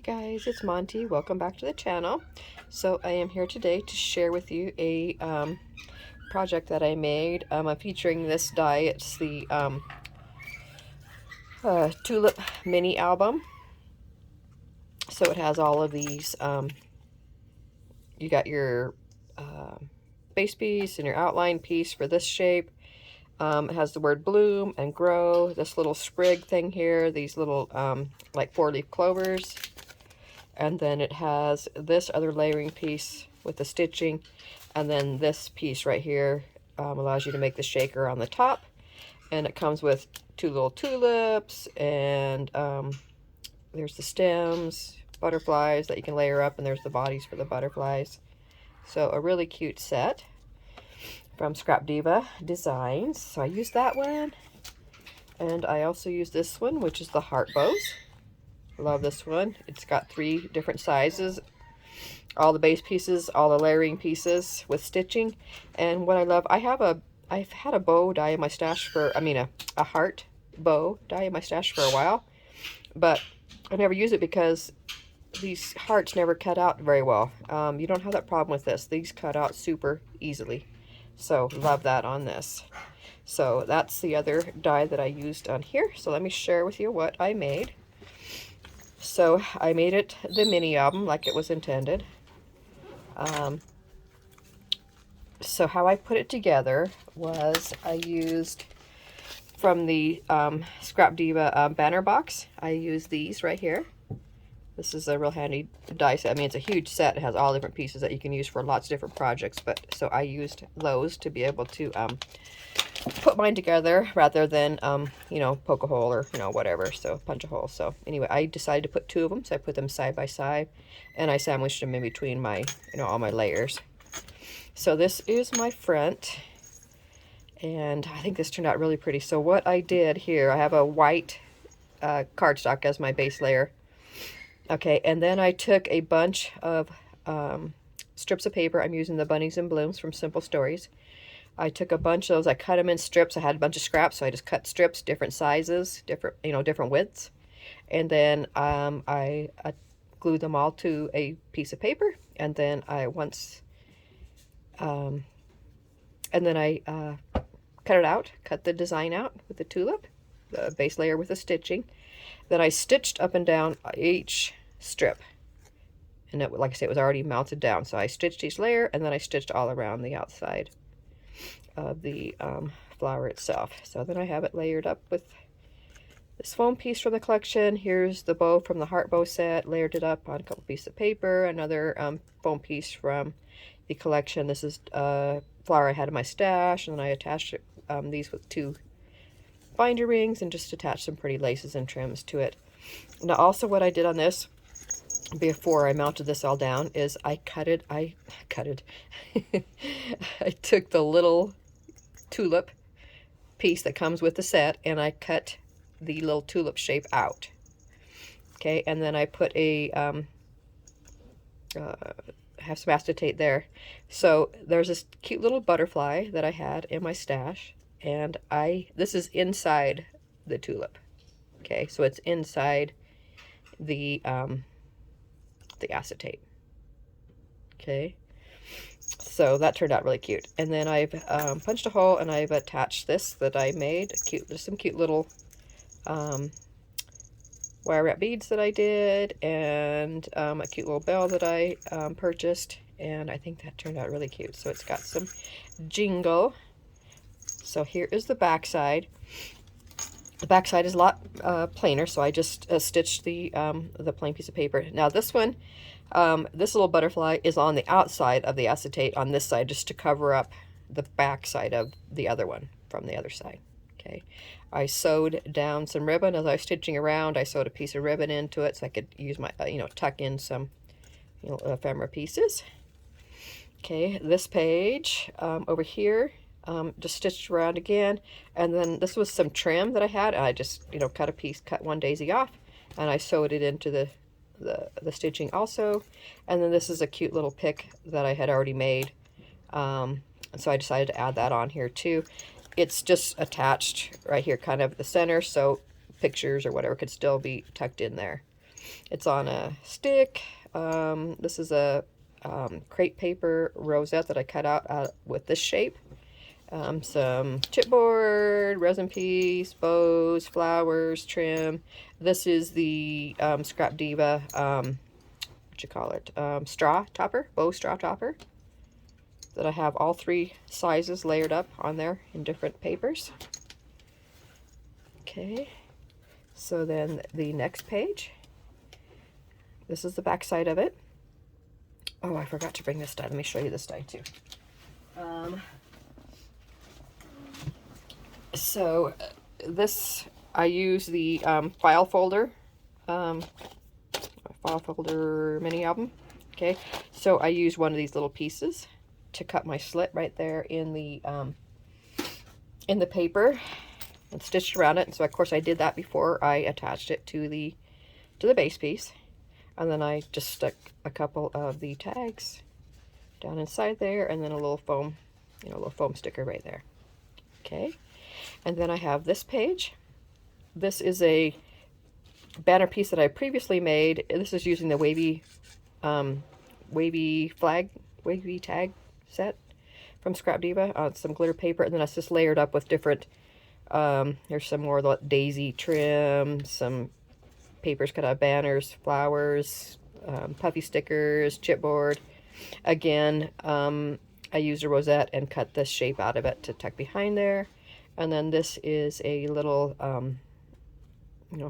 Guys, it's Monty. Welcome back to the channel. So I am here today to share with you a project that I made. I'm featuring this die. It's the Tulip mini album. So it has all of these. You got your base piece and your outline piece for this shape. It has the word bloom and grow, this little sprig thing here, these little like 4-leaf clovers. And then it has this other layering piece with the stitching. And then this piece right here allows you to make the shaker on the top. And it comes with 2 little tulips, and there's the stems, butterflies that you can layer up, and there's the bodies for the butterflies. So a really cute set from Scrap Diva Designs. So I used that one. And I also used this one, which is the heart bows. Love this one. It's got 3 different sizes, all the base pieces, all the layering pieces with stitching. And what I love, I've had a bow die in my stash for, a heart bow die in my stash for a while, but I never use it because these hearts never cut out very well. You don't have that problem with this. These cut out super easily. So love that on this. So that's the other die that I used on here. So let me share with you what I made. So I made it the mini album like it was intended. So how I put it together was I used from the Scrap Diva banner box. I used these right here. This is a real handy die set. It's a huge set. It has all different pieces that you can use for lots of different projects. But so I used those to be able to put mine together rather than poke a hole or whatever, so punch a hole. So anyway, I decided to put 2 of them, so I put them side by side, and I sandwiched them in between my all my layers. So this is my front, and I think this turned out really pretty. So what I did here, I have a white cardstock as my base layer. Okay, and then I took a bunch of strips of paper. I'm using the Bunnies and Blooms from Simple Stories. I took a bunch of those, I cut them in strips. I had a bunch of scraps, so I just cut strips, different sizes, different widths. And then I glued them all to a piece of paper. And then I cut it out, cut the design out with the tulip, the base layer with the stitching. Then I stitched up and down each strip. And it, like I said, it was already mounted down. So I stitched each layer, and then I stitched all around the outside of the flower itself. So then I have it layered up with this foam piece from the collection. Here's the bow from the heart bow set, layered it up on a couple pieces of paper. Another foam piece from the collection. This is a flower I had in my stash, and then I attached these with 2 binder rings and just attached some pretty laces and trims to it. Now also what I did on this before I mounted this all down is I took the little tulip piece that comes with the set, and I cut the little tulip shape out. Okay, and then I put a have some acetate there. So there's this cute little butterfly that I had in my stash, and this is inside the tulip. Okay, so it's inside the acetate. Okay, so that turned out really cute. And then I've punched a hole, and I've attached this that I made. There's some cute little wire wrap beads that I did, and a cute little bell that I purchased, and I think that turned out really cute. So it's got some jingle. So here is the back side. The back side is a lot plainer, so I just stitched the plain piece of paper. Now this one, this little butterfly is on the outside of the acetate on this side, just to cover up the back side of the other one from the other side. Okay, I sewed down some ribbon as I was stitching around. I sewed a piece of ribbon into it so I could use my, tuck in some, ephemera pieces. Okay, this page over here, just stitched around again, and then this was some trim that I had. I just cut one daisy off, and I sewed it into the stitching also. And then this is a cute little pick that I had already made, and so I decided to add that on here too. It's just attached right here, kind of the center, so pictures or whatever could still be tucked in there. It's on a stick. This is a crepe paper rosette that I cut out with this shape. Some chipboard, resin piece, bows, flowers, trim. This is the Scrap Diva, what you call it, straw topper, bow straw topper, that I have all 3 sizes layered up on there in different papers. Okay, so then the next page, this is the back side of it. Oh, I forgot to bring this die. Let me show you this die too. So this, I use the file folder mini album. Okay, so I use one of these little pieces to cut my slit right there in the paper and stitched around it. And so of course I did that before I attached it to the base piece. And then I just stuck a couple of the tags down inside there, and then a little foam, little foam sticker right there. Okay, and then I have this page. This is a banner piece that I previously made. This is using the wavy tag set from Scrap Diva on some glitter paper, and then it's just layered up with different, there's some more daisy trim, some papers cut out of banners, flowers, puffy stickers, chipboard. Again, I used a rosette and cut this shape out of it to tuck behind there. And then this is a little,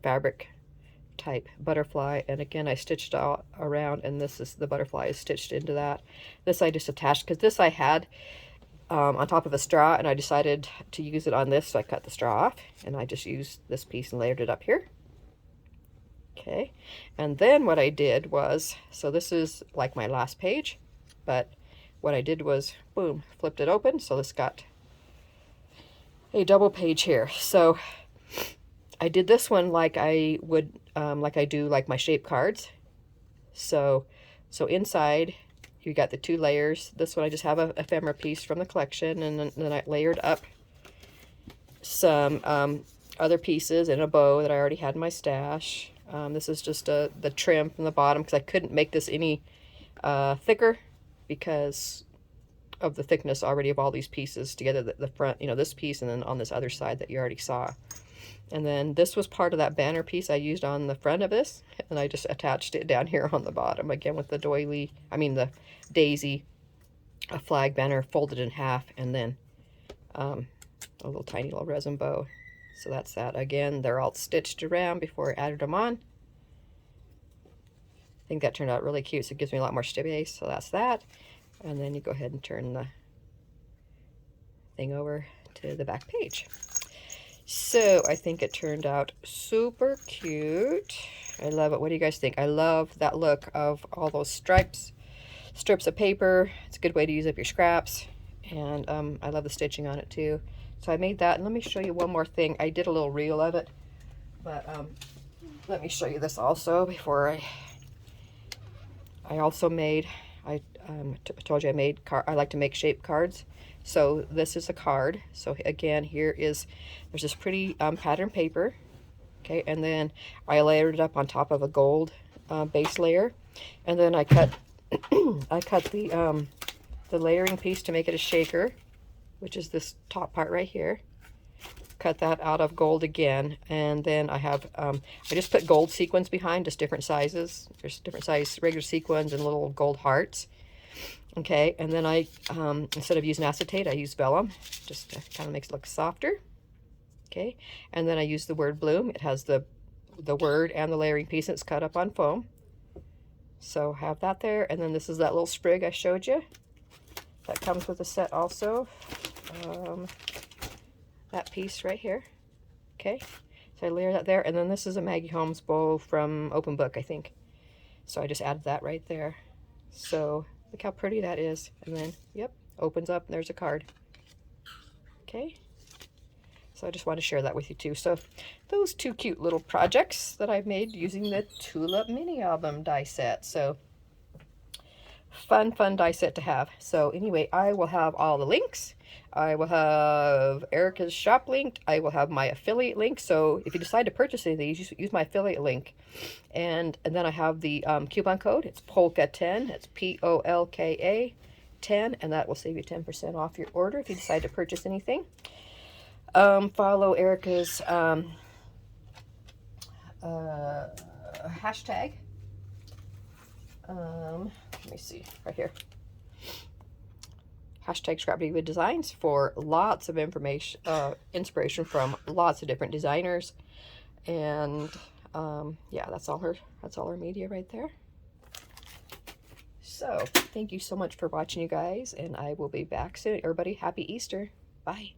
fabric type butterfly. And again, I stitched all around, and this is the butterfly is stitched into that. This I just attached, because this I had on top of a straw, and I decided to use it on this, so I cut the straw off, and I just used this piece and layered it up here. Okay, and then what I did was, so this is like my last page, but what I did was, boom, flipped it open, so this got a double page here. So I did this one like I would, like I do like my shape cards. So inside you got the 2 layers. This one I just have a ephemera piece from the collection, and then I layered up some other pieces in a bow that I already had in my stash. This is just the trim from the bottom, because I couldn't make this any thicker because of the thickness already of all these pieces together. The front, this piece, and then on this other side that you already saw. And then this was part of that banner piece I used on the front of this, and I just attached it down here on the bottom, again with the the daisy, a flag banner folded in half, and then a little tiny little resin bow. So that's that. Again, they're all stitched around before I added them on. I think that turned out really cute, so it gives me a lot more space. So that's that. And then you go ahead and turn the thing over to the back page. So I think it turned out super cute. I love it. What do you guys think? I love that look of all those strips of paper. It's a good way to use up your scraps. And I love the stitching on it too. So I made that, and let me show you one more thing. I did a little reel of it, but let me show you this also before I also made, I told you I like to make shape cards. So this is a card. So again, there's this pretty pattern paper. Okay, and then I layered it up on top of a gold base layer, and then I cut I cut the layering piece to make it a shaker, which is this top part right here. Cut that out of gold again, and then I have I just put gold sequins behind, just different sizes. There's different size regular sequins and little gold hearts. Okay, and then I instead of using acetate, I use vellum, just to kind of makes it look softer. Okay, and then I use the word bloom. It has the word and the layering piece. It's cut up on foam. So have that there, and then this is that little sprig I showed you. That comes with the set also. That piece right here. Okay, so I layer that there, and then this is a Maggie Holmes bow from Open Book, I think. So I just added that right there. So look how pretty that is. And then, yep, opens up, and there's a card. Okay, so I just want to share that with you too. So those 2 cute little projects that I've made using the Tulip mini album die set. So fun die set to have. So anyway, I will have all the links I will have Erica's shop link. I will have my affiliate link. So if you decide to purchase any of these, use my affiliate link. And then I have the coupon code. It's Polka10. It's Polka 10, and that will save you 10% off your order if you decide to purchase anything. Follow Erica's hashtag. Let me see, right here. Hashtag Scrap Diva Designs for lots of information, inspiration from lots of different designers. And yeah, that's all her media right there. So thank you so much for watching, you guys, and I will be back soon. Everybody, happy Easter. Bye.